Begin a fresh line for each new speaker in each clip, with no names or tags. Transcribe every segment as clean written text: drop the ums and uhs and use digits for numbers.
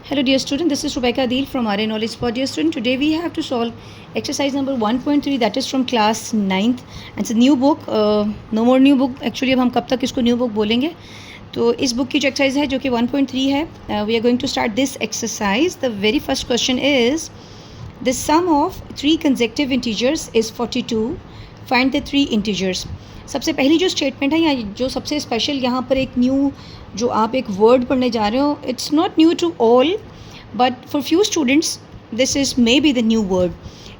Hello dear student, this is Rebecca Adil from RA Knowledge Pod. Dear student, today we have to solve exercise number 1.3 that is from class 9th. It's a new book, no more new book. Actually अब हम कब तक इसको new book बोलेंगे. तो इस book की जो एक्सरसाइज है जो कि 1.3 है, we are going to start this exercise. The very first question is the sum of three consecutive integers is 42. Find the three integers. सबसे पहली जो स्टेटमेंट है या जो सबसे स्पेशल यहाँ पर एक न्यू जो आप एक वर्ड पढ़ने जा रहे हो, it's not new to all but for few students this is maybe the new word.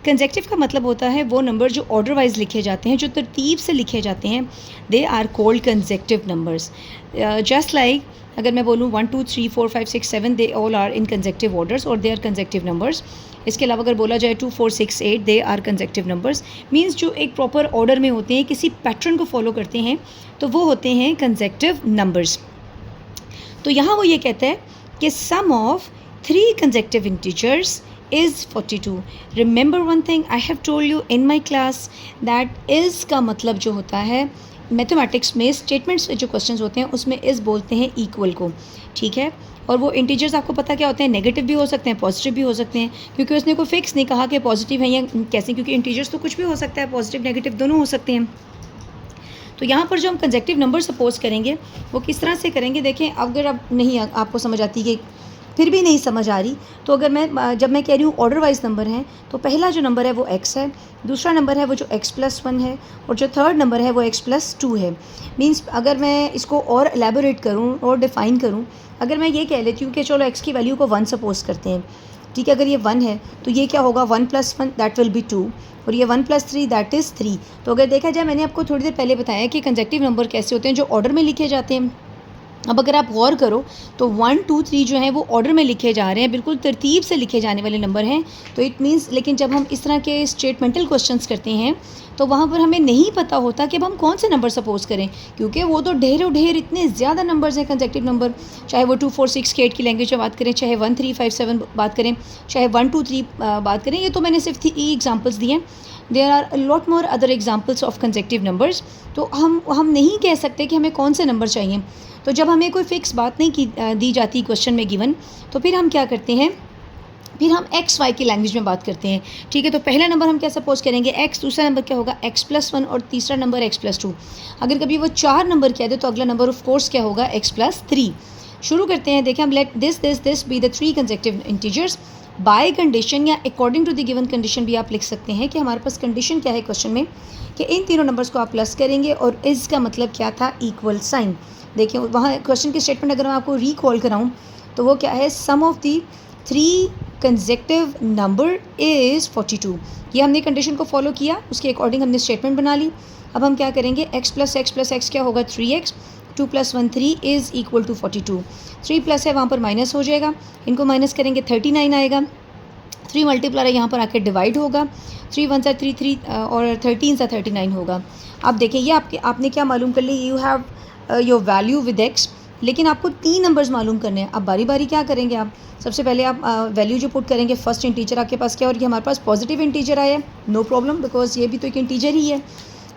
Consecutive का मतलब होता है वो नंबर जो ऑर्डर वाइज लिखे जाते हैं, जो तरतीब से लिखे जाते हैं, they are called consecutive numbers. Just like अगर मैं बोलूँ 1 2 3 4 5 6 7 they all are in consecutive orders और दे आर कंजेक्टिव नंबर्स. इसके अलावा अगर बोला जाए 2 4 6 8 they are consecutive numbers. Means जो एक प्रॉपर ऑर्डर में होते हैं, किसी पैटर्न को फॉलो करते हैं, तो वो होते हैं कंजेक्टिव नंबर्स. तो यहाँ वो ये कहता है कि sum of three consecutive integers is 42. Remember one thing I have told you in my class that is का मतलब जो होता है मैथमेटिक्स में स्टेटमेंट्स जो क्वेश्चंस होते हैं उसमें इज़ बोलते हैं इक्वल को. ठीक है, और वो इंटीजर्स आपको पता क्या होते हैं, नेगेटिव भी हो सकते हैं, पॉजिटिव भी हो सकते हैं, क्योंकि उसने कोई फिक्स नहीं कहा कि पॉजिटिव है या कैसे, क्योंकि इंटीजर्स तो कुछ भी हो सकता है, पॉजिटिव नेगेटिव दोनों हो सकते हैं. तो यहाँ पर जो हम कंजेक्टिव नंबर सपोज करेंगे वो किस तरह से करेंगे. देखें, अगर अब नहीं आपको समझ आती कि फिर भी नहीं समझ आ रही, तो अगर जब मैं कह रही हूँ ऑर्डर वाइज नंबर हैं, तो पहला जो नंबर है वो x है, दूसरा नंबर है वो जो x+1 है, और जो थर्ड नंबर है वो x+2 है. मीन्स अगर मैं इसको और एलेबोरेट करूँ और डिफ़ाइन करूँ, अगर मैं ये कह लेती हूँ कि चलो x की वैल्यू को 1 सपोज करते हैं. ठीक है, अगर ये 1 है तो ये क्या होगा, 1 + 1 दैट विल बी 2, और ये 1 + 3 दैट इज़ 3. तो अगर देखा जाए, मैंने आपको थोड़ी देर पहले बताया कि कंजेक्टिव नंबर कैसे होते हैं, जो ऑर्डर में लिखे जाते हैं. अब अगर आप गौर करो तो 1 2 3 जो हैं वो ऑर्डर में लिखे जा रहे हैं, बिल्कुल तरतीब से लिखे जाने वाले नंबर हैं. तो इट मीन्स, लेकिन जब हम इस तरह के स्टेटमेंटल क्वेश्चंस करते हैं तो वहाँ पर हमें नहीं पता होता कि अब हम कौन से नंबर सपोज करें, क्योंकि वो तो ढेरों ढेर इतने ज़्यादा नंबर्स हैं कंजेक्टिव नंबर. चाहे वो 2 4 6 8 की लैंग्वेज में बात करें, चाहे 1 3 5 7 बात करें, चाहे 1 2 3 बात करें. ये तो मैंने सिर्फ 3 एग्जाम्पल्स दिए हैं. There are a lot more other examples of consecutive numbers. तो हम नहीं कह सकते कि हमें कौन से नंबर चाहिए. तो जब हमें कोई फ़िक्स बात नहीं दी जाती क्वेश्चन में गिवन, तो फिर हम क्या करते हैं, फिर हम एक्स वाई की लैंग्वेज में बात करते हैं. ठीक है, तो पहला नंबर हम क्या सपोज करेंगे, x, दूसरा नंबर क्या होगा x+1, और तीसरा नंबर x+2. अगर कभी वो 4 नंबर कह दे तो अगला नंबर ऑफ कोर्स क्या होगा, x+3. शुरू करते हैं. देखें, हम let this be the three consecutive integers by condition, या according to the given condition भी आप लिख सकते हैं कि हमारे पास कंडीशन क्या है क्वेश्चन में, कि इन तीनों नंबर्स को आप प्लस करेंगे, और इस का मतलब क्या था, इक्वल साइन. देखिए वहाँ क्वेश्चन की स्टेटमेंट अगर मैं आपको रिकॉल कराऊँ तो वो क्या है, sum of the three consecutive number is 42. ये हमने कंडीशन को फॉलो किया, उसके अकॉर्डिंग हमने स्टेटमेंट बना ली. अब हम क्या करेंगे, x + x क्या होगा, 3x, 2 + 1 3 is equal to 42. 3 plus है वहाँ पर माइनस हो जाएगा, इनको माइनस करेंगे 39 आएगा. 3 मल्टीप्लाई यहाँ पर आकर डिवाइड होगा, 3 1 3 3 और 13 सा 39 होगा. अब देखिए ये आपने क्या मालूम कर ली, you have your value with x, लेकिन आपको 3 नंबर्स मालूम करने हैं. अब बारी बारी क्या करेंगे आप, सबसे पहले आप वैल्यू जो पुट करेंगे, फर्स्ट इंटीजर आपके पास क्या, और ये हमारे पास पॉजिटिव इंटीजर आया, नो प्रॉब्लम, बिकॉज ये भी तो एक इंटीजर ही है.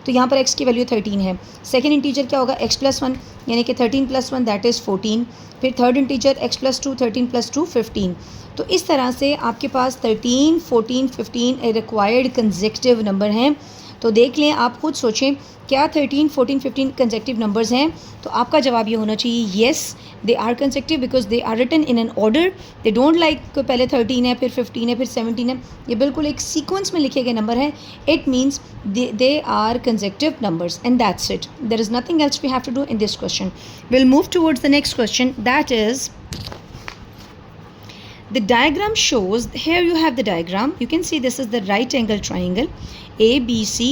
तो यहाँ पर x की वैल्यू 13 है. सेकेंड इंटीजर क्या होगा, x+1, यानी कि 13 + 1 दैट इज़ 14. फिर थर्ड इंटीजर x+2, 13 + 2 15. तो इस तरह से आपके पास 13 14 15 रिक्वायर्ड कंजेक्टिव नंबर हैं. तो देख लें, आप खुद सोचें, क्या 13 14 15 कंजेक्टिव नंबर्स हैं. तो आपका जवाब ये होना चाहिए, yes they are consecutive, because they are written in an order. They don't like पहले 13 है, फिर 15 है, फिर 17 है. ये बिल्कुल एक सीक्वेंस में लिखे गए नंबर हैं. It means they are consecutive numbers, and that's it. There is nothing else we have to do in this question. Will move towards the next question, that is the diagram shows, here you have the diagram, you can see this is the right angle triangle ABC.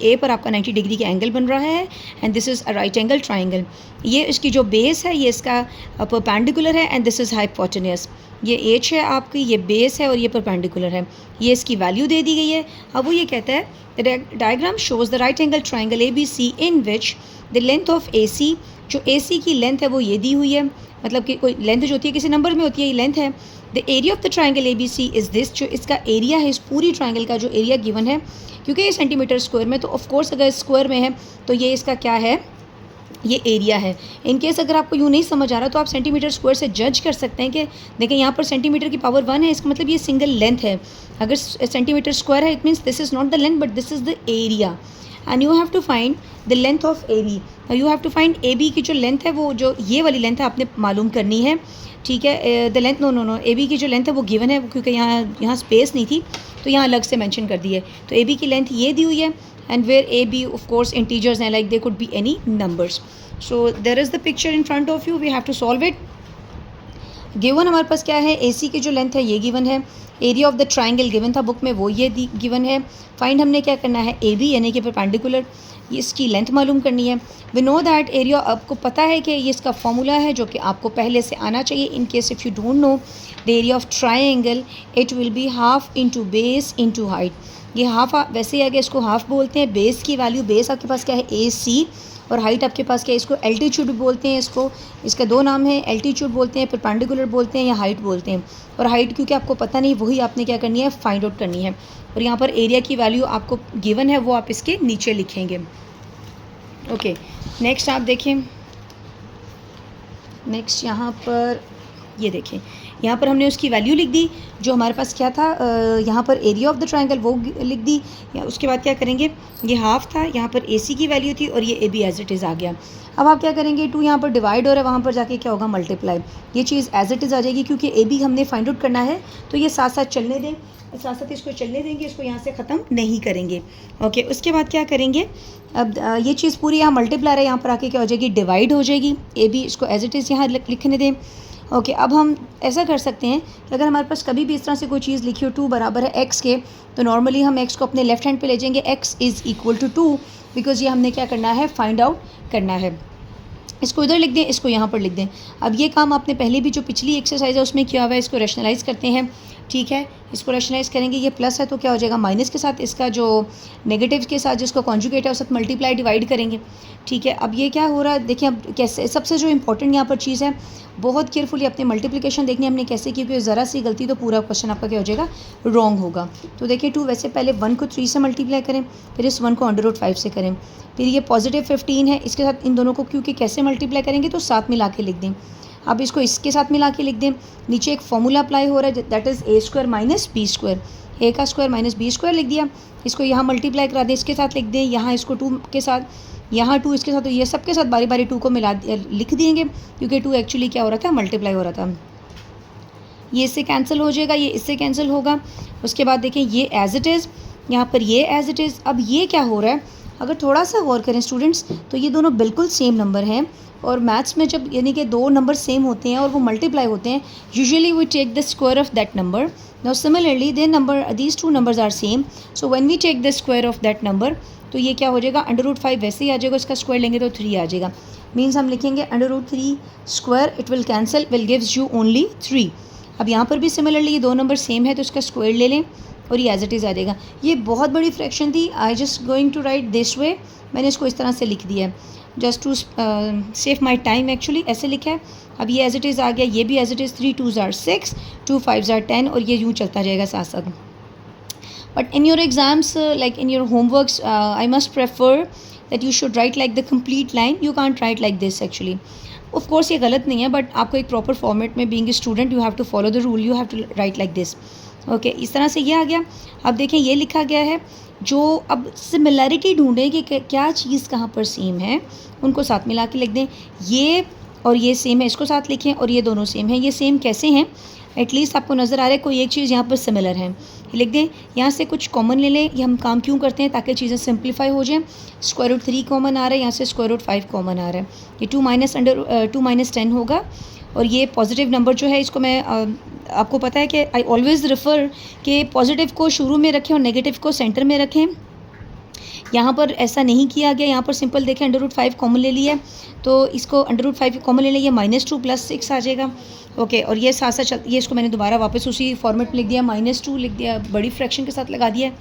A पर आपका 90 degree का angle बन रहा है, and this is a right angle triangle. ये इसकी जो base है ये इसका परपेंडिकुलर है, एंड दिस इज़ हाइपोटेन्यूस. ये H है आपकी, ये बेस है और ये परपेंडिकुलर है. ये इसकी वैल्यू दे दी गई है. अब वो ये कहता है the diagram shows the right angle triangle ABC in which the length of AC, जो AC की लेंथ है वो ये दी हुई है, मतलब कि कोई लेंथ जो होती है किसी नंबर में होती है, ये लेंथ है. The area of the triangle ABC is this, जो इसका एरिया है, इस पूरी ट्राइंगल का जो एरिया गिवन है, क्योंकि ये सेंटीमीटर स्क्वायर में, तो ऑफ कोर्स अगर स्क्वायर में है तो ये इसका क्या है, ये एरिया है। इन केस अगर आपको यूँ नहीं समझ आ रहा तो आप सेंटीमीटर स्क्वायर से जज कर सकते हैं कि देखें यहाँ पर सेंटीमीटर की पावर 1 है, इसका मतलब ये सिंगल लेंथ है। अगर सेंटीमीटर स्क्वायर है it means this is not the length but this is the area and you have to find the length of A B. You have to find A B की जो length है वो जो ये वाली length है आपने मालूम करनी है, ठीक है। The length no A B की जो लेंथ है वो गिवन है, क्योंकि यहाँ स्पेस नहीं थी तो यहाँ अलग से मेंशन कर दी है। तो ए बी की लेंथ ये दी हुई है and where A B of course integers हैं, like they could be any numbers. So there is the picture in front of you, we have to solve it. Given हमारे पास क्या है, ए सी की जो लेंथ है ये गिवन है, area of the triangle given था बुक में वो ये गिवन है। फाइंड हमने क्या करना है, ए बी यानी कि परपेंडिकुलर, इसकी लेंथ मालूम करनी है। वी नो दैट एरिया, आपको पता है कि ये इसका फॉर्मूला है जो कि आपको पहले से आना चाहिए। इन case if you don't know the area of triangle it will be half into base into height. ये हाफ वैसे ही आगे इसको हाफ बोलते हैं। बेस की वैल्यू, बेस आपके पास क्या है ए सी, और हाइट आपके पास क्या है, इसको एल्टीट्यूड बोलते हैं। इसको इसका दो नाम है, एल्टीट्यूड बोलते हैं, परपेंडिकुलर बोलते हैं या हाइट बोलते हैं। और हाइट क्योंकि आपको पता नहीं वही आपने क्या करनी है, फाइंड आउट करनी है। और यहाँ पर एरिया की वैल्यू आपको गिवन है वो आप इसके नीचे लिखेंगे। ओके नेक्स्ट आप देखें, नेक्स्ट यहाँ पर ये देखें, यहाँ पर हमने उसकी वैल्यू लिख दी जो हमारे पास क्या था, यहाँ पर एरिया ऑफ द ट्रायंगल वो लिख दी। या उसके बाद क्या करेंगे, ये हाफ था, यहाँ पर ए सी की वैल्यू थी और ये A B as it is आ गया। अब आप क्या करेंगे, 2 यहाँ पर डिवाइड हो रहा है, वहाँ पर जाके क्या होगा, मल्टीप्लाई। ये चीज़ एज इट इज़ आ जाएगी क्योंकि ए बी हमने फाइंड आउट करना है, तो ये साथ साथ चलने दें, साथ साथ इसको चलने देंगे, इसको यहाँ से ख़त्म नहीं करेंगे। ओके उसके बाद क्या करेंगे, अब ये चीज़ पूरी यहाँ मल्टीप्लाई है, यहाँ पर आके क्या हो जाएगी, डिवाइड हो जाएगी। ए बी इसको एज इट इज़ यहाँ लिखने दें। ओके अब हम ऐसा कर सकते हैं कि अगर हमारे पास कभी भी इस तरह से कोई चीज़ लिखी हो 2 बराबर है x के, तो नॉर्मली हम x को अपने लेफ्ट हैंड पे ले जाएंगे, x is equal to 2, because ये हमने क्या करना है, फाइंड आउट करना है। इसको इधर लिख दें, इसको यहाँ पर लिख दें। अब ये काम आपने पहले भी जो पिछली एक्सरसाइज है उसमें किया हुआ है, इसको रैशनलाइज करते हैं, ठीक है। इसको रैशनलाइज करेंगे, ये प्लस है तो क्या हो जाएगा, माइनस के साथ इसका जो नेगेटिव के साथ जिसको कॉन्जुगेट है उस साथ मल्टीप्लाई डिवाइड करेंगे, ठीक है। अब ये क्या हो रहा है, देखिए अब कैसे, सबसे जो इंपॉर्टेंट यहाँ पर चीज़ है, बहुत केयरफुली अपने मल्टीप्लिकेशन देखनी है हमने कैसे की, क्योंकि ज़रा सी गलती तो पूरा क्वेश्चन आपका क्या हो जाएगा, रॉन्ग होगा। तो देखिए 2, वैसे पहले 1 को 3 से मल्टीप्लाई करें, फिर इस 1 को √5 से करें, फिर ये पॉजिटिव 15 है, इसके साथ इन दोनों को क्योंकि कैसे मल्टीप्लाई करेंगे तो साथ मिला के लिख दें। अब इसको इसके साथ मिला के लिख दें, नीचे एक फॉर्मूला अप्लाई हो रहा है that is a square minus b square, a का स्क्वायर माइनस b स्क्वायर लिख दिया। इसको यहाँ मल्टीप्लाई करा दें, इसके साथ लिख दें, यहाँ इसको 2 के साथ, यहाँ 2 इसके साथ, तो ये सब के साथ बारी बारी 2 को मिला लिख देंगे, क्योंकि 2 एक्चुअली क्या हो रहा था, मल्टीप्लाई हो रहा था। ये इससे कैंसिल हो जाएगा, ये इससे कैंसिल होगा। उसके बाद देखें ये एज इट इज़, यहाँ पर ये एज इट इज़। अब ये क्या हो रहा है, अगर थोड़ा सा गौर करें स्टूडेंट्स, तो ये दोनों बिल्कुल सेम नंबर हैं, और मैथ्स में जब यानी कि 2 नंबर सेम होते हैं और वो मल्टीप्लाई होते हैं, usually we take the square of that number. Now similarly these 2 numbers are same, so when we take the square of that number, तो ये क्या हो जाएगा, √5 वैसे ही आ जाएगा, इसका स्क्वायर लेंगे तो 3 आ जाएगा। मीन्स हम लिखेंगे √3 square, it will cancel, will gives you only 3। अब यहाँ पर भी सिमिलरली ये 2 नंबर सेम है तो इसका स्क्वायर ले लें और ये एज इट इज़ आ जाएगा। ये बहुत बड़ी फ्रैक्शन थी, I just going to write this way, मैंने इसको इस तरह से लिख दिया है just to save my time, actually ऐसे लिखा है। अब ये एज इट इज़ आ गया, ये भी as it is, 3 2s are 6, 2 5s are 10, और ये यूँ चलता जाएगा साथ साथ। But in your exams like in your homeworks I must prefer that you should write like the complete line, you can't write like this actually. Of course ये गलत नहीं है, बट आपको एक प्रॉपर फॉर्मेट में being a student you have to follow the rule, you have to write like this. Okay इस तरह से ये आ गया। अब देखें ये लिखा गया है, जो अब सिमिलैरिटी ढूंढें कि क्या चीज़ कहाँ पर सेम है, उनको साथ मिला के लिख दें। ये और ये सेम है, इसको साथ लिखें, और ये दोनों सेम हैं। ये सेम कैसे हैं, एटलीस्ट आपको नज़र आ रहा है कोई एक चीज़ यहाँ पर सिमिलर है, लिख दें। यहाँ से कुछ कॉमन ले लें, ये हम काम क्यों करते हैं, ताकि चीज़ें सिंप्लीफाई हो जाएं। √3 कॉमन आ रहा है, यहाँ से √5 कॉमन आ रहा है, ये 2 - 10 होगा। और ये पॉजिटिव नंबर जो है, इसको मैं आपको पता है कि आई ऑलवेज़ रेफ़र कि पॉजिटिव को शुरू में रखें और नेगेटिव को सेंटर में रखें। यहाँ पर ऐसा नहीं किया गया, यहाँ पर सिंपल देखें √5 कॉमन ले लिया, तो इसको √5 कॉमन ले लिया, -2 + 6 आ जाएगा। ओके और ये साथ साथ ये इसको मैंने दोबारा वापस उसी फॉर्मेट में लिख दिया, -2 लिख दिया, बड़ी फ्रैक्शन के साथ लगा दिया।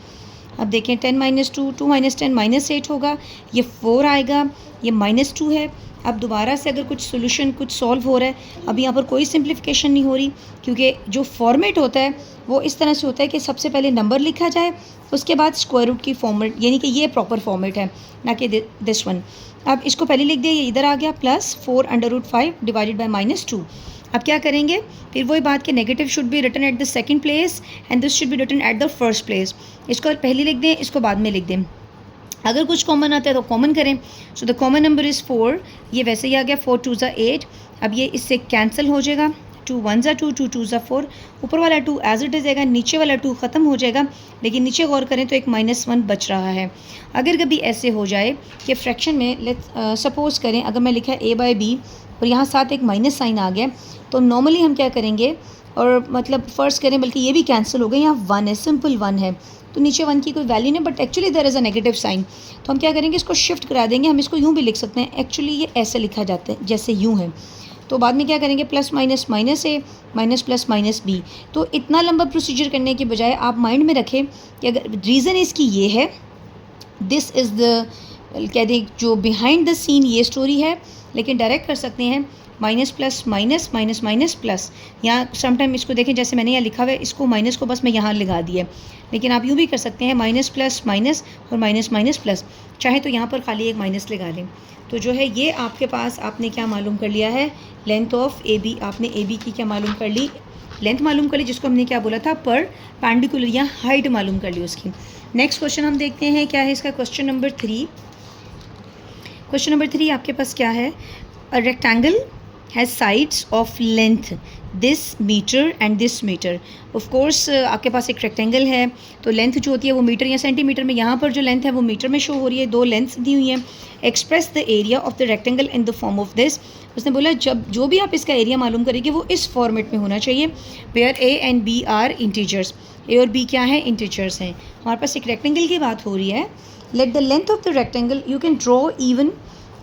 अब देखें 10 माइनस 2, 2 माइनस 10 माइनस 8 होगा, ये 4 आएगा, ये माइनस 2 है। अब दोबारा से अगर कुछ सोल्यूशन कुछ सॉल्व हो रहा है, अब यहाँ पर कोई सिंप्लीफिकेशन नहीं हो रही, क्योंकि जो फॉर्मेट होता है वो इस तरह से होता है कि सबसे पहले नंबर लिखा जाए, उसके बाद स्क्वायर रूट की फॉर्मेट, यानी कि ये प्रॉपर फॉर्मेट है, ना कि दिस वन। अब इसको पहले लिख दिया, ये इधर आ गया, plus 4 under root 5 divided by minus 2। अब क्या करेंगे, फिर वही बात कि negative should be written at the second place and this should be written at the first place. इसको पहले लिख दें, इसको बाद में लिख दें। अगर कुछ कॉमन आता है तो कॉमन करें। So the common number is 4, ये वैसे ही आ गया, 4 2 ज़ा 8। अब ये इससे कैंसिल हो जाएगा, 2 1 ज़ा 2, 2 2 ज़ा 4, ऊपर वाला 2 एज इट इज़ आएगा, नीचे वाला 2 ख़त्म हो जाएगा, लेकिन नीचे गौर करें तो एक -1 बच रहा है। अगर कभी ऐसे हो जाए कि फ्रैक्शन में लेट्स सपोज करें अगर मैं लिखा a बाई b और यहाँ साथ एक माइनस साइन आ गया, तो नॉर्मली हम क्या करेंगे, और मतलब फ़र्ज़ करें बल्कि ये भी कैंसिल हो गए, यहाँ 1 है, सिंपल 1 है, तो नीचे 1 की कोई वैल्यू नहीं, but actually there is a negative sign, तो हम क्या करेंगे, इसको शिफ्ट करा देंगे। हम इसको यूँ भी लिख सकते हैं, एक्चुअली ये ऐसे लिखा जाता है जैसे यूँ है। तो बाद में क्या करेंगे, प्लस माइनस माइनस ए, माइनस प्लस माइनस बी। तो इतना लंबा प्रोसीजर करने के बजाय आप माइंड में रखें कि अगर रीज़न इसकी ये है, दिस इज़ द कह दें जो बिहाइंड द सीन ये स्टोरी है, लेकिन डायरेक्ट कर सकते हैं minus plus minus minus minus plus. यहाँ समटाइम इसको देखें, जैसे मैंने यहाँ लिखा हुआ है, इसको माइनस को बस मैं यहाँ लगा दिया, लेकिन आप यूँ भी कर सकते हैं माइनस प्लस माइनस और माइनस माइनस प्लस, चाहे तो यहाँ पर खाली एक माइनस लगा लें। तो जो है ये आपके पास, आपने क्या मालूम कर लिया है, लेंथ ऑफ ए बी, आपने ए बी की क्या मालूम कर ली, लेंथ मालूम कर ली, जिसको हमने क्या बोला था, पर पैंडिकुलर या हाइट मालूम कर ली उसकी। नेक्स्ट क्वेश्चन हम देखते हैं क्या है इसका, क्वेश्चन नंबर 3। क्वेश्चन नंबर 3 आपके पास क्या है, a rectangle has sides of length this metre and this metre. Of course आपके पास एक रेक्टेंगल है, तो लेंथ जो होती है वो मीटर या सेंटीमीटर में, यहाँ पर जो लेंथ है वो मीटर में शो हो रही है, दो लेंथ्स दी हुई हैं। Express the area of the rectangle in the form of this. उसने बोला जब जो भी आप इसका एरिया मालूम करेंगे वो इस फॉर्मेट में होना चाहिए, where A and B are integers. A और बी क्या है, इंटीजर्स हैं। हमारे पास एक रेक्टेंगल की बात हो रही है। Let the length of the rectangle, you can draw even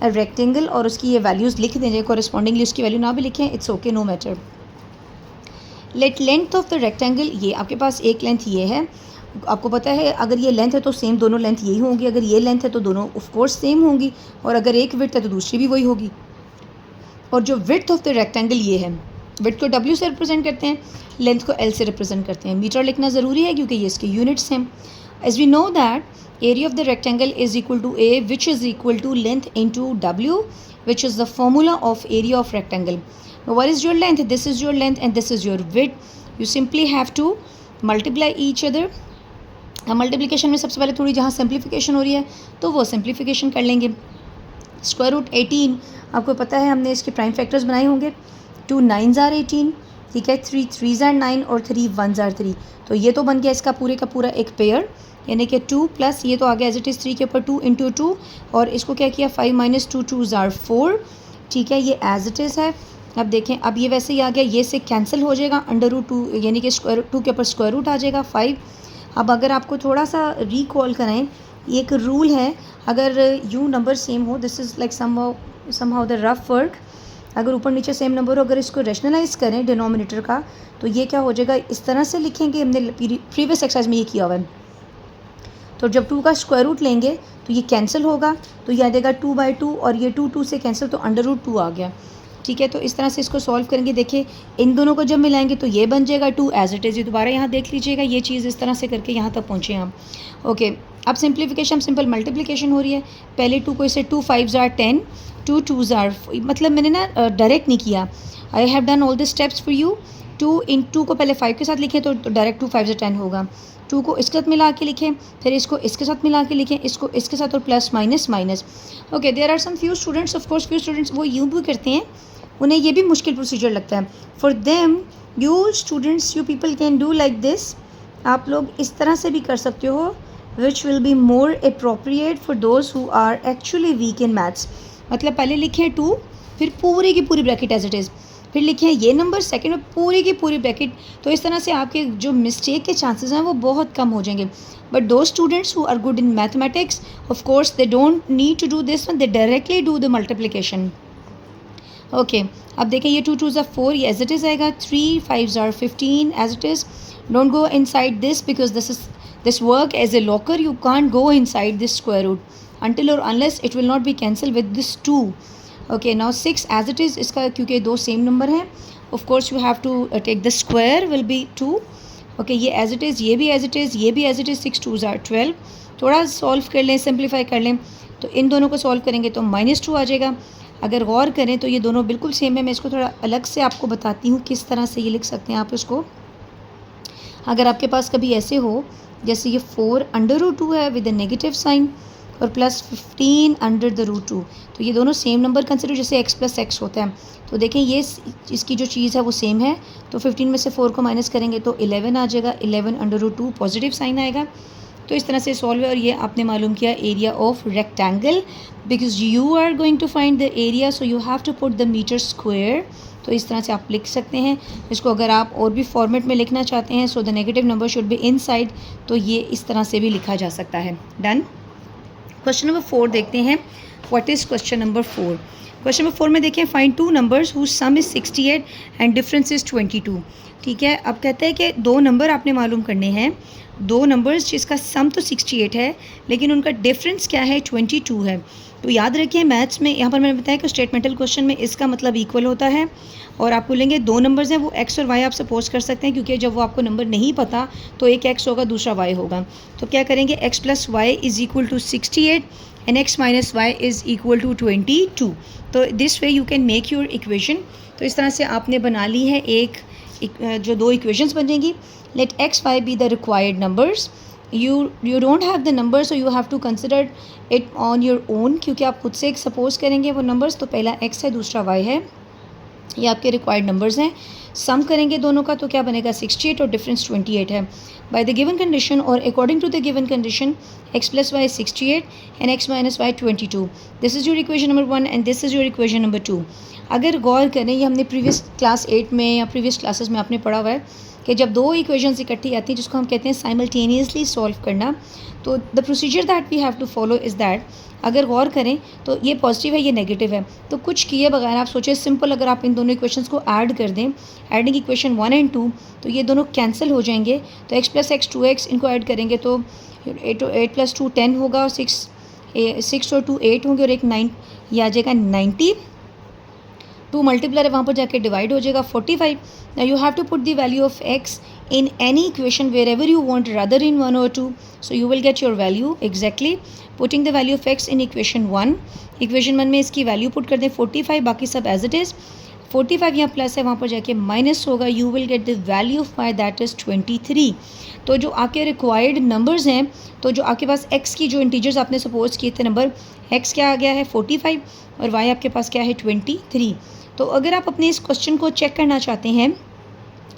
a rectangle और उसकी ये वैल्यूज़ लिख देंगे, कॉरेस्पॉन्डिंगली उसकी वैल्यू ना भी लिखें, it's okay, no matter. Let length of the rectangle, ये आपके पास एक लेंथ ये है, आपको पता है अगर ये लेंथ है तो सेम दोनों लेंथ यही होंगी, अगर ये लेंथ है तो दोनों ऑफ कोर्स सेम होंगी, और अगर एक विड्थ है तो दूसरी भी वही होगी। और जो विड्थ ऑफ द रेक्टेंगल ये है, विड्थ को W से रिप्रेजेंट करते हैं, लेंथ को L से रिप्रेजेंट करते हैं। मीटर लिखना ज़रूरी है क्योंकि ये इसके यूनिट्स हैं। As we know that area of the rectangle is equal to A which is equal to length into W which is the formula of area of rectangle. what is your length, this is your length and this is your width, you simply have to multiply each other। हम multiplication में सबसे पहले थोड़ी जहाँ simplification हो रही है तो वो सिंप्लीफिकेशन कर लेंगे। स्क्वायर रूट 18 आपको पता है हमने इसके प्राइम फैक्टर्स बनाए होंगे, 2 9s are 18, ठीक है, 3 3s are 9 और 3 1s are 3। तो ये तो बन गया इसका पूरे का पूरा एक पेयर, यानी कि 2 प्लस ये तो आ गया एज इट इज़ 3 के ऊपर 2 इंटू 2, और इसको क्या किया 5 माइनस 2 2s are 4, ठीक है, ये एज इट इज़ है। अब देखें, अब ये वैसे ही आ गया, ये से कैंसिल हो जाएगा, अंडर रूट 2 यानी कि स्क्वायर 2 के ऊपर स्क्वायर रूट आ जाएगा 5। अब अगर आपको थोड़ा सा रिकॉल करें, एक रूल है, अगर यूँ नंबर सेम हो, this is like somehow the rough work, अगर ऊपर नीचे सेम नंबर हो, अगर इसको रैशनलाइज करें डिनोमिनेटर का, तो ये क्या हो जाएगा, इस तरह से लिखेंगे, हमने प्रीवियस एक्सरसाइज में ये किया हुआ है। तो जब 2 का स्क्वायर रूट लेंगे तो ये कैंसिल होगा, तो ये आ जाएगा 2/2, और ये 2 2 से कैंसिल, तो अंडर रूट 2 आ गया, ठीक है। तो इस तरह से इसको सॉल्व करेंगे। देखिए इन दोनों को जब मिलाएंगे तो ये बन जाएगा 2 एज इट इज़। ये दोबारा यहाँ देख लीजिएगा, ये चीज़ इस तरह से करके यहाँ तक पहुँचे हम, ओके। अब सिंप्लीफिकेशन, सिंपल मल्टीप्लिकेशन हो रही है। पहले 2 को इसे 2 5s are 10, 2 2s are, मतलब मैंने ना डायरेक्ट नहीं किया, I have done all the steps for you. 2 को पहले 5 के साथ लिखें तो डायरेक्ट 2 5 से 10 होगा। 2 को इसके साथ मिला के लिखें, फिर इसको इसके साथ मिला के लिखें, इसको इसके साथ, और plus minus minus, okay. There are some few students, of course few students वो यूँ भी करते हैं, उन्हें ये भी मुश्किल प्रोसीजर लगता है। For them you students, you people can do like this, आप लोग इस तरह से भी कर सकते हो, which will be more appropriate for those who are actually weak in maths. मतलब पहले लिखें 2, फिर पूरी की पूरी ब्रैकेट एज इट इज़, फिर लिखें ये नंबर सेकंड में पूरी की पूरी ब्रैकेट। तो इस तरह से आपके जो मिस्टेक के चांसेस हैं वो बहुत कम हो जाएंगे। But those students who are good in mathematics, of course they don't need to do this one, they directly do the multiplication, okay. अब देखें ये 2 2s are 4, ये एज इट इज़ आएगा, 3 5s are 15 as it is. Don't go inside this because this is this work as a locker, you can't go inside this square root until or unless it will not be cancelled with this 2. Okay, now 6 as it is, इसका क्योंकि दो same number हैं, of course you have to take the square will be 2. Okay, ये as it is, ये भी as it is, ये भी as it is, 6 2s are 12. थोड़ा सॉल्व कर लें, सिंप्लीफाई कर लें, तो इन दोनों को सॉल्व करेंगे तो -2 आ जाएगा। अगर गौर करें तो ये दोनों बिल्कुल सेम है। मैं इसको थोड़ा अलग से आपको बताती हूँ किस तरह से ये लिख सकते हैं आप इसको। अगर आपके पास कभी ऐसे हो जैसे ये 4 √2 है विद अ नेगेटिव साइन और प्लस 15 √2, तो ये दोनों सेम नंबर कंसिडर, जैसे x + x होता है। तो देखें ये इसकी जो चीज़ है वो सेम है, तो 15 में से 4 को माइनस करेंगे तो 11 आ जाएगा, 11 √2 पॉजिटिव साइन आएगा। तो इस तरह से सॉल्व है। और ये आपने मालूम किया area of rectangle, because you are going to find the area, so you have to put the metre square. तो इस तरह से आप लिख सकते हैं इसको। अगर आप और भी फॉर्मेट में लिखना चाहते हैं, so the negative number should be inside, तो ये इस तरह से भी लिखा जा सकता है। डन। क्वेश्चन नंबर 4 देखते हैं। What is question number 4? Question number 4 में देखें, find 2 numbers whose sum is 68 and difference is 22। ठीक है, अब कहते हैं कि दो नंबर आपने मालूम करने हैं, दो नंबर्स जिसका सम तो 68 है लेकिन उनका डिफरेंस क्या है, 22 है। तो याद रखिए मैथ्स में यहाँ पर मैंने बताया कि स्टेटमेंटल क्वेश्चन में इसका मतलब इक्वल होता है। और आप बोलेंगे दो नंबर्स हैं वो x और y आप सपोज कर सकते हैं, क्योंकि जब वो आपको नंबर नहीं पता तो एक x होगा दूसरा y होगा। तो क्या करेंगे, x + y is equal to 68 and x - y is equal to 22। तो this way you can make your equation. तो इस तरह से आपने बना ली है एक जो दो इक्वेशंस बनेंगी। Let x y be the required numbers, you don't have the number, so you have to consider it on your own, क्योंकि आप खुद से एक सपोज करेंगे वो नंबर्स। तो पहला x है दूसरा y है, ये आपके रिक्वायर्ड नंबर्स हैं। सम करेंगे दोनों का तो क्या बनेगा, 68 और डिफरेंस 28 है। बाय द गिवन कंडीशन और according to the given condition x + y 68 and x - y 22। This is your equation number 1 and this is your equation number 2। अगर गौर करें, ये हमने प्रीवियस क्लास 8 में या प्रीवियस क्लासेस में आपने पढ़ा हुआ है कि जब दो इक्वेशंस इकट्ठी आती हैं जिसको हम कहते हैं साइमल्टेनियसली सॉल्व करना, तो the procedure that we have to follow is that, अगर गौर करें तो ये पॉजिटिव है ये नेगेटिव है, तो कुछ किए बगैर आप सोचें सिंपल अगर आप इन दोनों इक्वेशंस को ऐड कर दें, एडिंग इक्वेशन 1 एंड 2, तो ये दोनों कैंसिल हो जाएंगे। तो x + x 2x इनको ऐड करेंगे तो 8 + 2 10 होगा, और 6 और 2 8 होंगे और एक 9, ये आ जाएगा 90। 2 मल्टीप्लाई वहाँ पर जाके डिवाइड हो जाएगा 45। Now you have to put the value of x in any equation wherever you want, rather in 1 or 2. So you will get your value exactly. Putting the value of x in equation 1. Equation 1 में इसकी value put कर दें 45, बाकी सब as it is। 45 यहाँ plus है, वहाँ पर जाके माइनस होगा, you will get the value of y that is 23। तो जो आपके रिक्वायर्ड नंबर्स हैं, तो जो आपके पास x की जो इंटीजर्स आपने सपोज किए थे नंबर, x क्या आ गया है 45 और y आपके पास क्या है 23। तो अगर आप अपने इस क्वेश्चन को चेक करना चाहते हैं,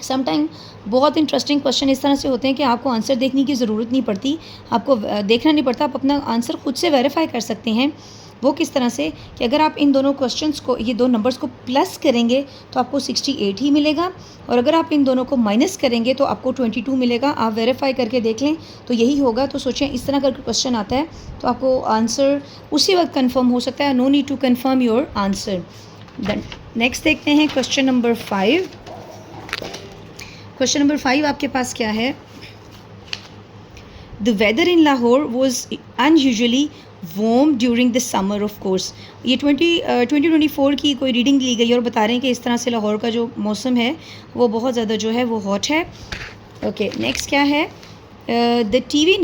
समटाइम बहुत इंटरेस्टिंग क्वेश्चन इस तरह से होते हैं कि आपको आंसर देखने की ज़रूरत नहीं पड़ती, आपको देखना नहीं पड़ता, आप अपना आंसर खुद से वेरीफाई कर सकते हैं। वो किस तरह से कि अगर आप इन दोनों क्वेश्चंस को, ये दो नंबर्स को प्लस करेंगे तो आपको 68 ही मिलेगा, और अगर आप इन दोनों को माइनस करेंगे तो आपको 22 मिलेगा। आप वेरीफाई करके देख लें तो यही होगा। तो सोचें इस तरह का क्वेश्चन आता है तो आपको आंसर उसी वक्त कन्फर्म हो सकता है, no need to confirm your answer. Next देखते हैं क्वेश्चन नंबर 5। क्वेश्चन नंबर 5 आपके पास क्या है, the weather in Lahore was unusually warm during the summer of course. ये 2024 की कोई रीडिंग ली गई और बता रहे हैं कि इस तरह से लाहौर का जो मौसम है वो बहुत ज़्यादा जो है वो हॉट है। ओके, नेक्स्ट क्या है, the TV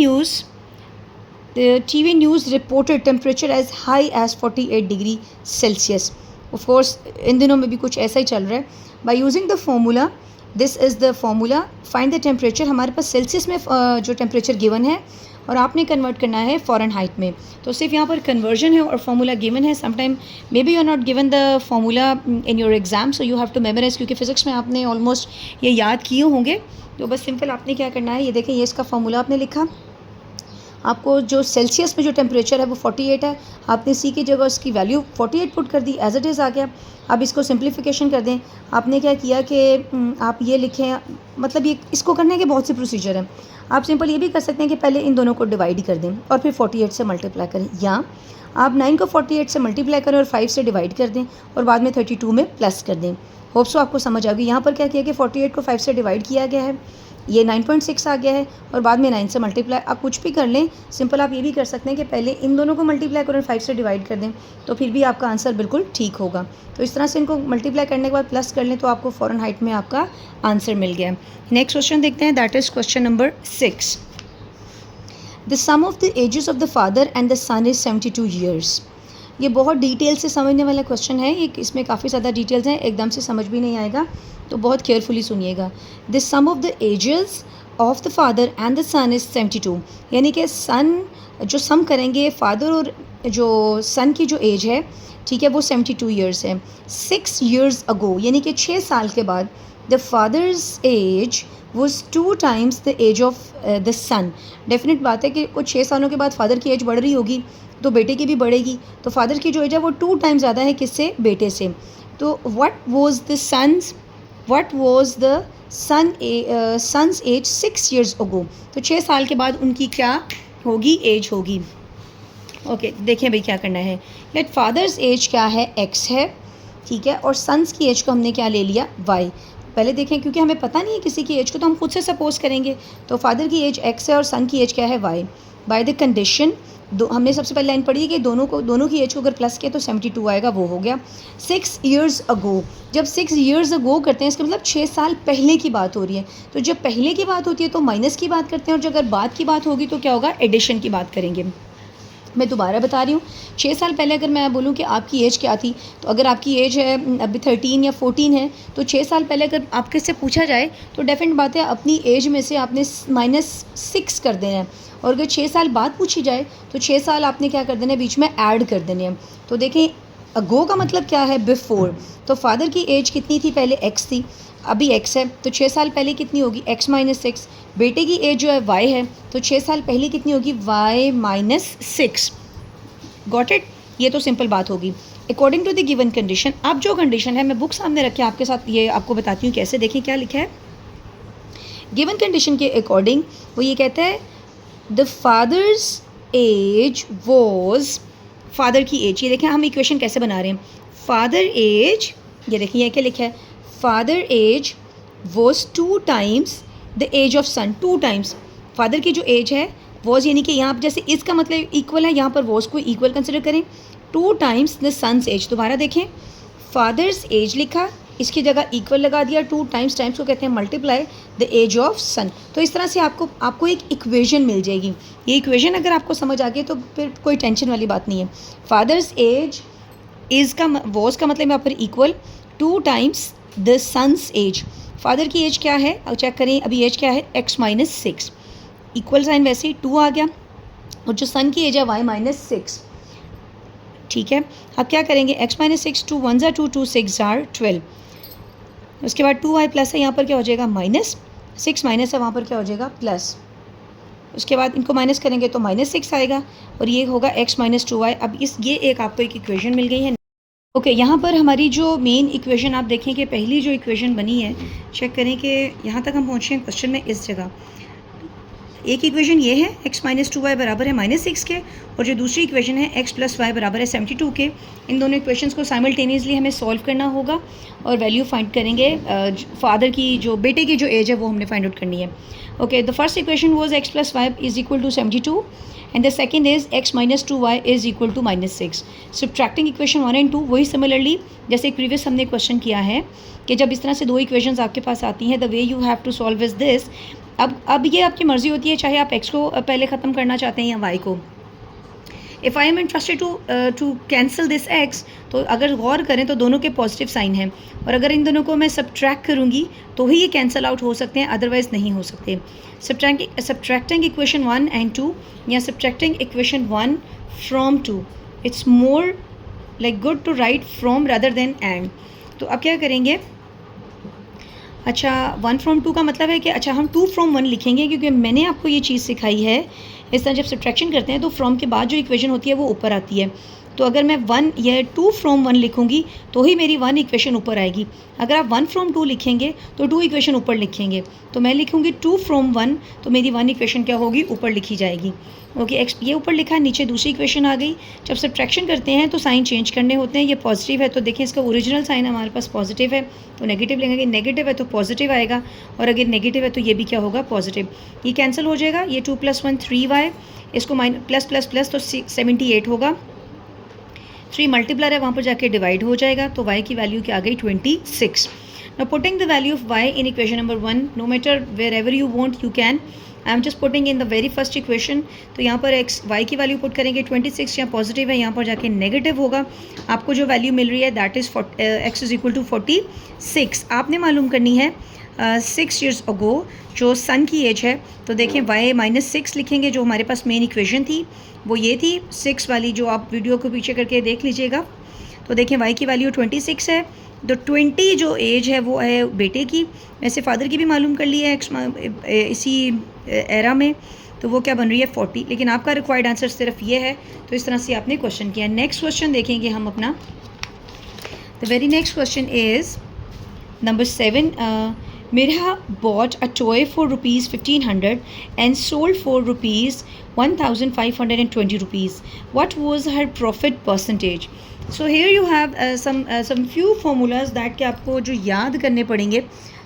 news reported temperature as high as 48 degree Celsius. Of course इन दिनों में भी कुछ ऐसा ही चल रहा है। By using the formula, this is the formula, find the temperature. हमारे पास सेल्सियस में जो टेम्परेचर गिवन है और आपने कन्वर्ट करना है फ़ारेनहाइट में, तो सिर्फ यहाँ पर कन्वर्जन है और फार्मूला गिवन है। Sometime may be you are not given the formula in your exam, so you have to memorise, क्योंकि फ़िज़िक्स में आपने ऑलमोस्ट ये याद किए होंगे। तो बस सिंपल आपने क्या करना है, ये देखें ये इसका फार्मूला आपने लिखा, आपको जो सेल्सियस में जो टेम्परेचर है वो 48 है, आपने सी की जगह उसकी वैल्यू 48 पुट कर दी, एज इट इज़ आ गया। अब इसको सिंप्लीफिकेशन कर दें, आपने क्या किया कि आप ये लिखें, मतलब ये इसको करने के बहुत से प्रोसीजर हैं। आप सिंपल ये भी कर सकते हैं कि पहले इन दोनों को डिवाइड कर दें और फिर 48 से मल्टीप्लाई करें, या आप 9 को 48 से मल्टीप्लाई करें और 5 से डिवाइड कर दें और बाद में 32 में प्लस कर दें। होप सो आपको समझ आ गई। यहाँ पर क्या किया कि 48 को 5 से डिवाइड किया गया है ये 9.6 आ गया है और बाद में 9 से मल्टीप्लाई। आप कुछ भी कर लें, सिंपल आप ये भी कर सकते हैं कि पहले इन दोनों को मल्टीप्लाई करें 5 से डिवाइड कर दें, तो फिर भी आपका आंसर बिल्कुल ठीक होगा। तो इस तरह से इनको मल्टीप्लाई करने के बाद प्लस कर लें तो आपको फ़ौरन हाइट में आपका आंसर मिल गया। नेक्स्ट क्वेश्चन देखते हैं, that is question number 6। The sum of the ages of the father and the son is 72 years. ये बहुत डिटेल से समझने वाला क्वेश्चन है, ये इसमें काफ़ी ज़्यादा डिटेल्स हैं, एकदम से समझ भी नहीं आएगा, तो बहुत केयरफुली सुनिएगा। The sum of the ages of the father and the son is 72, यानी कि सन जो सम करेंगे फादर और जो सन की जो एज है, ठीक है, वो 72 ईयर्स है। 6 ईयर्स अगो, यानी कि 6 साल के बाद, the father's age was 2 times the age of the son. Definite बात है कि कुछ 6 सालों के बाद फादर की एज बढ़ रही होगी तो बेटे की भी बढ़ेगी, तो फादर की जो एज है वो 2 टाइम्स ज़्यादा है किससे, बेटे से। तो what was the son's age 6 years ago, तो 6 साल के बाद उनकी क्या होगी, एज होगी। ओके, देखें भाई क्या करना है। लेट फादर्स एज क्या है, x है, ठीक है, और सन्स की एज को हमने क्या ले लिया, y। पहले देखें, क्योंकि हमें पता नहीं है किसी की एज को, तो हम खुद से सपोज करेंगे। तो फादर की एज x है और सन की एज क्या है, y। बाय द कंडीशन, हमने सबसे पहले लाइन पढ़ी है कि दोनों की एज को अगर प्लस किया तो 72 आएगा, वो हो गया। 6 ईयर्स अगो, जब 6 ईयर्स अगो करते हैं इसका मतलब 6 साल पहले की बात हो रही है। तो जब पहले की बात होती है तो माइनस की बात करते हैं, और जब अगर बाद की बात होगी तो क्या होगा, एडिशन की बात करेंगे। मैं दोबारा बता रही हूँ, 6 साल पहले अगर मैं बोलूँ कि आपकी एज क्या थी, तो अगर आपकी एज है अभी 13 या 14 है, तो 6 साल पहले अगर आपके से पूछा जाए तो डेफिनेट बात है अपनी एज में से आपने -6 कर देना है। और अगर 6 साल बाद पूछी जाए तो 6 साल आपने क्या कर देना है, बीच में ऐड कर देने हैं। तो देखें, अगो का मतलब क्या है, बिफोर। तो फादर की एज कितनी थी, पहले x थी, अभी x है, तो 6 साल पहले कितनी होगी, x - 6। बेटे की एज जो है y है, तो 6 साल पहले कितनी होगी, y - 6। गॉट इट, ये तो सिंपल बात होगी। According to the given condition, अब जो कंडीशन है मैं बुक सामने रख के आपके साथ ये आपको बताती हूँ कैसे। देखिए क्या लिखा है, गिवन कंडीशन के अकॉर्डिंग वो ये कहता है the father's age was, father की एज, ये देखें हम इक्वेशन कैसे बना रहे हैं, फादर एज, ये देखिए ये क्या लिखा है, father age was 2 times the age of son. 2 times father की जो एज है वॉज, यानी कि यहाँ पर जैसे इसका मतलब इक्वल है, यहाँ पर वॉज को इक्वल कंसिडर करें। 2 टाइम्स द सन्स एज, दोबारा देखें, फादर्स एज लिखा, इसकी जगह इक्वल लगा दिया, 2 टाइम्स को कहते हैं मल्टीप्लाई द एज ऑफ सन। तो इस तरह से आपको एक इक्वेशन मिल जाएगी। ये इक्वेशन अगर आपको समझ आ गई तो फिर कोई टेंशन वाली बात नहीं है। फादर्स एज इज़ का वॉज का मतलब यहाँ पर equal 2 times the son's age. Father की एज क्या है, अब चेक करें, अभी एज क्या है, x - 6, इक्वल साइन वैसे ही 2 आ गया, और जो सन की एज है y - 6, ठीक है। अब क्या करेंगे, x - 6, 2 1 ज़ा 2, 2 6 ज़ा 12, उसके बाद 2y प्लस है, यहाँ पर क्या हो जाएगा, -6 माइनस है, वहाँ पर क्या हो जाएगा, प्लस। उसके बाद इनको माइनस करेंगे तो -6 आएगा, और ये होगा x - 2y। अब ये एक आपको एक इक्वेशन मिल गई है। ओके, यहाँ पर हमारी जो मेन इक्वेशन आप देखें कि पहली जो इक्वेशन बनी है, चेक करें कि यहाँ तक हम पहुँचे हैं क्वेश्चन में इस जगह। एक इक्वेशन ये है x - 2y बराबर है -6 के, और जो दूसरी इक्वेशन है x + y बराबर है 72 के। इन दोनों इक्वेशंस को साइमल्टेनियसली हमें सॉल्व करना होगा और वैल्यू फाइंड करेंगे। फादर की जो बेटे की जो एज है वो हमने फाइंड आउट करनी है। Okay, the first equation was x + y = 72 and the second is x - 2y = -6। Subtracting equation 1 and 2, वही सिमिलरली जैसे प्रीवियस हमने क्वेश्चन किया है कि जब इस तरह से 2 इक्वेशंस आपके पास आती हैं, the way you have to solve is this. अब ये आपकी मर्ज़ी होती है, चाहे आप x को पहले ख़त्म करना चाहते हैं या y को। If I am interested to cancel this x, तो अगर गौर करें तो दोनों के पॉजिटिव साइन हैं, और अगर इन दोनों को मैं सब्ट्रैक्ट करूँगी तो ही ये कैंसिल आउट हो सकते हैं, अदरवाइज़ नहीं हो सकते। सब्ट्रैक्टिंग इक्वेशन 1 एंड 2 या subtracting equation 1 from 2, it's more like good to write from rather than and. तो अब क्या करेंगे, अच्छा 1 फ्रॉम 2 का मतलब है कि अच्छा हम 2 फ्रॉम 1 लिखेंगे, क्योंकि मैंने आपको ये चीज़ सिखाई है, इस तरह जब सब्ट्रैक्शन करते हैं तो फ्रॉम के बाद जो इक्वेशन होती है वो ऊपर आती है। तो अगर मैं 1 या 2 फ्रॉम 1 लिखूँगी तो ही मेरी 1 इक्वेशन ऊपर आएगी। अगर आप 1 फ्रॉम 2 लिखेंगे तो 2 इक्वेशन ऊपर लिखेंगे। तो मैं लिखूँगी 2 फ्रॉम 1, तो मेरी 1 इक्वेशन क्या होगी, ऊपर लिखी जाएगी। ओके, ये ऊपर लिखा है, नीचे दूसरी इक्वेशन आ गई। जब सब्ट्रैक्शन करते हैं तो साइन चेंज करने होते हैं। ये पॉजिटिव है तो देखिए इसका ओरिजिनल साइन हमारे पास पॉजिटिव है तो नेगेटिव लेंगे, नेगेटिव है तो पॉजिटिव आएगा, और अगर नेगेटिव है तो ये भी क्या होगा, पॉजिटिव। ये कैंसिल हो जाएगा, ये 2 + 1 3y, इसको प्लस प्लस प्लस तो 78 होगा। 3 मल्टीप्लर है, वहाँ पर जाके डिवाइड हो जाएगा, तो y की वैल्यू क्या आ गई, 26। Now putting the value of y in equation number 1, no matter wherever you want you can. I am just putting in the very first equation. तो यहाँ पर y की वैल्यू पुट करेंगे 26, यहाँ पॉजिटिव है, यहाँ पर जाके नेगेटिव होगा। आपको जो वैल्यू मिल रही है दैट इज़ x = 46। आपने मालूम करनी है 6 years ago जो सन की एज है। तो देखें y -6 लिखेंगे, जो हमारे पास मेन इक्वेशन थी वो ये थी 6 वाली, जो आप वीडियो को पीछे करके देख लीजिएगा। तो देखें y की वैल्यू 26 है, तो 20 जो एज है वो है बेटे की। वैसे फादर की भी मालूम कर ली है इसी एरा में, तो वो क्या बन रही है, 40। लेकिन आपका रिक्वायर्ड आंसर सिर्फ ये है, तो इस तरह से आपने क्वेश्चन किया। नेक्स्ट क्वेश्चन देखेंगे हम अपना। The very next question is number 7। Mirha bought a toy for ₹1500 and sold for ₹1520 rupees. What was her profit percentage? So here you have some few formulas that कि आपको जो याद करने पड़ेंगे।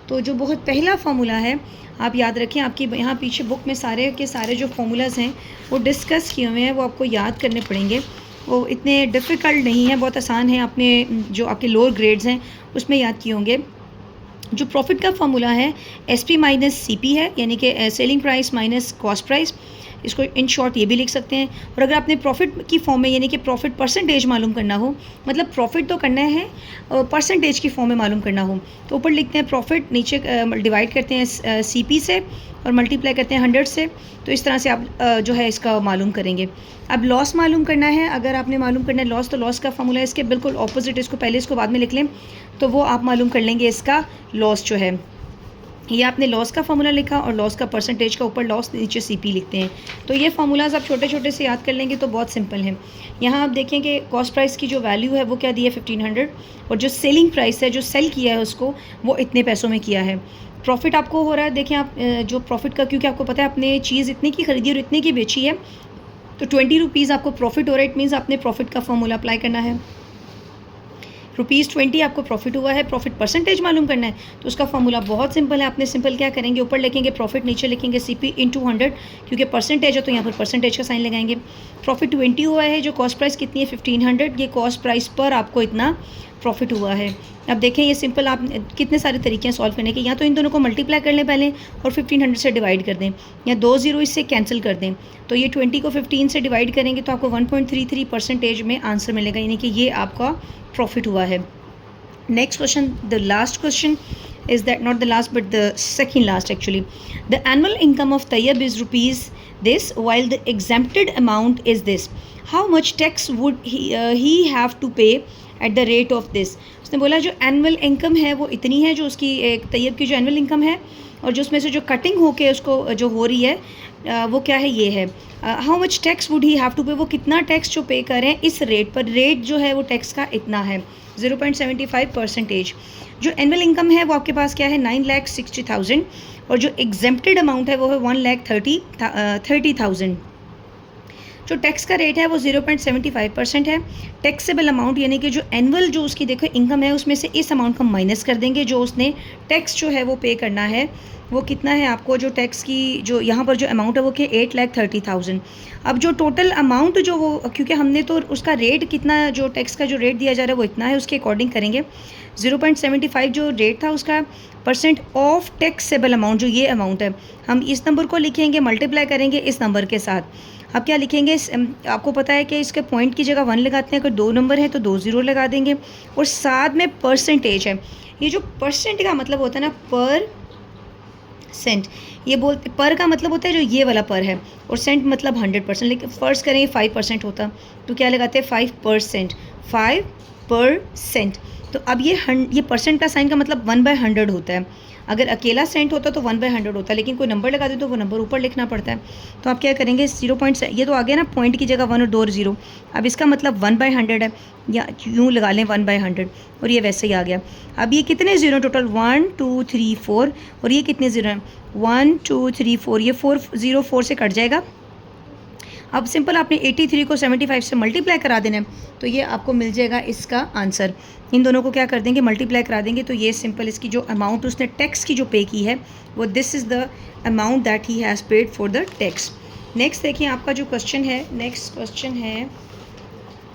तो जो बहुत पहला फार्मूला है आप याद रखें, आपकी यहाँ पीछे बुक में सारे के सारे जो फार्मूलाज हैं वो डिस्कस किए हुए हैं, वो आपको याद करने पड़ेंगे। वो इतने डिफ़िकल्ट नहीं है, बहुत आसान है। आपने जो आपके लोअर ग्रेड्स हैं उसमें याद किए होंगे। जो प्रॉफिट का फार्मूला है SP माइनस CP है, यानी कि selling price minus cost price. इसको इन शॉर्ट ये भी लिख सकते हैं। और अगर आपने प्रॉफिट की फॉर्म में, यानी कि प्रॉफिट परसेंटेज मालूम करना हो, मतलब प्रॉफिट तो करना है परसेंटेज की फॉर्म में मालूम करना हो, तो ऊपर लिखते हैं प्रॉफिट, नीचे डिवाइड करते हैं CP से और मल्टीप्लाई करते हैं 100 से। तो इस तरह से आप जो है इसका मालूम करेंगे। अब लॉस मालूम करना है, अगर आपने मालूम करना है लॉस, तो लॉस का फार्मूला है इसके बिल्कुल ऑपोजिट, इसको पहले इसको बाद में लिख लें, तो वो आप मालूम कर लेंगे इसका लॉस जो है। ये आपने लॉस का फार्मूला लिखा और लॉस का परसेंटेज का ऊपर लॉस, नीचे CP लिखते हैं। तो ये फार्मूलाज आप छोटे छोटे से याद कर लेंगे तो बहुत सिंपल है। यहाँ आप देखें कि कॉस्ट प्राइस की जो वैल्यू है वो क्या दी है 1500, और जो सेलिंग प्राइस है, जो सेल किया है उसको, वो इतने पैसों में किया है। प्रॉफिट आपको हो रहा है, देखें आप जो प्रॉफिट का, क्योंकि आपको पता है आपने चीज़ इतने की खरीदी और इतने की बेची है, तो 20 रुपीज़ आपको प्रॉफिट हो रहा है। इट मीन्स आपने प्रॉफिट का फार्मूला अप्लाई करना है। ₹20 आपको प्रॉफिट हुआ है, प्रॉफिट परसेंटेज मालूम करना है, तो उसका फार्मूला बहुत सिंपल है। आपने सिंपल क्या करेंगे, ऊपर लिखेंगे प्रॉफिट, नीचे लिखेंगे CP × 100, क्योंकि परसेंटेज है तो यहाँ पर परसेंटेज का साइन लगाएंगे। प्रॉफिट 20 हुआ है, जो कॉस्ट प्राइस कितनी है 1500, ये कॉस्ट प्राइस पर आपको इतना प्रॉफिट हुआ है। अब देखें ये सिंपल, आप कितने सारे तरीके हैं सॉल्व करने के। या तो इन दोनों को मल्टीप्लाई कर लें पहले और 1500 से डिवाइड कर दें, या 2 0 इससे कैंसिल कर दें। तो ये 20 को 15 से डिवाइड करेंगे तो आपको 1.33% में आंसर मिलेगा, यानी कि ये आपका प्रॉफिट हुआ है। Next question, the last question is that, not the last but the second last actually. The annual income of Tayyab is rupees this, while the exempted amount is this. How much tax would he have to pay at the rate of this? उसने बोला जो annual income है वो इतनी है, जो उसकी तैयब की जो एनुअल इनकम है, और जो उसमें से जो कटिंग होके उसको जो हो रही है वो क्या है, ये है। How much tax would he have to pay, वो कितना टैक्स जो पे करें इस रेट पर। रेट जो है वो टैक्स का इतना है 0.75%। जो एनुअल इनकम है वो आपके पास क्या है 9,60,000, और जो एग्जेम्प्टेड अमाउंट है वो है 1,30,000। जो टैक्स का रेट है वो 0.75% है। टैक्सेबल अमाउंट यानी कि जो एनुअल जो उसकी देखो इनकम है उसमें से इस अमाउंट को माइनस कर देंगे, जो उसने टैक्स जो है वो पे करना है वो कितना है आपको, जो टैक्स की जो यहाँ पर जो अमाउंट है वो कि 8,30,000। अब जो टोटल अमाउंट जो वो, क्योंकि हमने तो उसका रेट कितना, जो टैक्स का जो रेट दिया जा रहा है वो इतना है, उसके अकॉर्डिंग करेंगे। 0.75 जो रेट था उसका, परसेंट ऑफ टैक्सेबल अमाउंट जो ये अमाउंट है, हम इस नंबर को लिखेंगे, मल्टीप्लाई करेंगे इस नंबर के साथ। अब क्या लिखेंगे, आपको पता है कि इसके पॉइंट की जगह 1 लगाते हैं, अगर 2 नंबर है तो 2 0 लगा देंगे, और साथ में परसेंटेज है। ये जो परसेंट का मतलब होता है ना, पर सेंट, ये बोलते पर का मतलब होता है जो ये वाला पर है, और सेंट मतलब 100%। लेकिन फ़र्ज़ करें 5% होता तो क्या लगाते हैं 5%। %। तो अब ये परसेंट का साइन का मतलब 1/100 होता है। अगर अकेला सेंट होता तो 1/100 होता है, लेकिन कोई नंबर लगा दे तो वो नंबर ऊपर लिखना पड़ता है। तो आप क्या करेंगे, 0. ये तो आ गया ना, पॉइंट की जगह 1 और 2 और 0। अब इसका मतलब 1/100 है, या यूँ लगा लें 1/100, और ये वैसे ही आ गया। अब ये कितने ज़ीरो टोटल, 1 2 3 4, और ये कितने ज़ीरो हैं, 1 2 3 4, ये 4 0 4 से कट जाएगा। अब सिंपल आपने 83 को 75 से मल्टीप्लाई करा देना है, तो ये आपको मिल जाएगा इसका आंसर। इन दोनों को क्या कर देंगे, मल्टीप्लाई करा देंगे, तो ये सिंपल इसकी जो अमाउंट उसने टैक्स की जो पे की है वो this is the amount that he has paid for the tax. Next देखिए आपका जो क्वेश्चन है, नेक्स्ट क्वेश्चन है,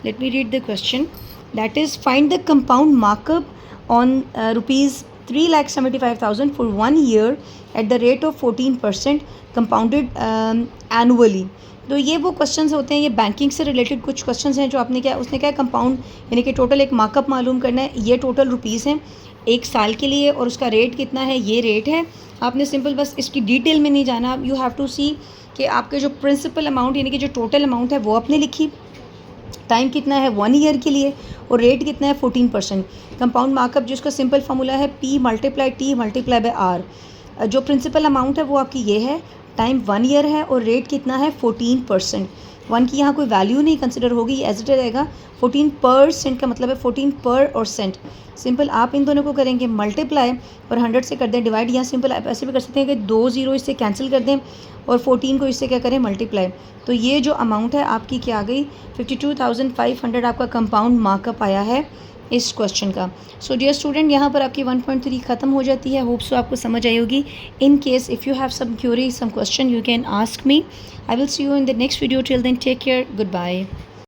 let me read the question, that is find the compound markup on rupees 3,75,000 for 1 year at the rate of 14% compounded annually। तो ये वो questions होते हैं, ये बैंकिंग से रिलेटेड कुछ क्वेश्चंस हैं जो आपने क्या, उसने क्या कंपाउंड यानी कि टोटल एक मार्कअप मालूम करना है। ये टोटल रुपीज़ हैं 1 साल के लिए, और उसका रेट कितना है, ये रेट है। आपने सिंपल बस इसकी डिटेल में नहीं जाना, यू हैव टू सी कि आपके जो प्रिंसिपल अमाउंट यानी कि जो टोटल अमाउंट है वो आपने लिखी, टाइम कितना है 1 ईयर के लिए, और रेट कितना है 14%। कंपाउंड मार्कअप जिसका सिंपल फार्मूला है P × T × R। जो प्रिंसिपल अमाउंट है वो आपकी ये है, टाइम 1 ईयर है, और रेट कितना है 14%। 1 की यहाँ कोई वैल्यू नहीं कंसिडर होगी, एज इट रहेगा। 14% का मतलब है 14 पर और सेंट। सिंपल आप इन दोनों को करेंगे मल्टीप्लाई और 100 से कर दें डिवाइड, या सिंपल आप ऐसे भी कर सकते हैं कि 2 ज़ीरो इससे कैंसिल कर दें और 14 को इससे क्या करें, मल्टीप्लाई। तो ये जो अमाउंट है आपकी क्या आ गई, 52,500 आपका कंपाउंड मार्कअप आया है इस क्वेश्चन का। सो डियर स्टूडेंट, यहाँ पर आपकी 1.3 ख़त्म हो जाती है। होप सो आपको समझ आई होगी। In case if you have some query, some question, you can ask me. I will see you in the next video. Till then take care, good bye.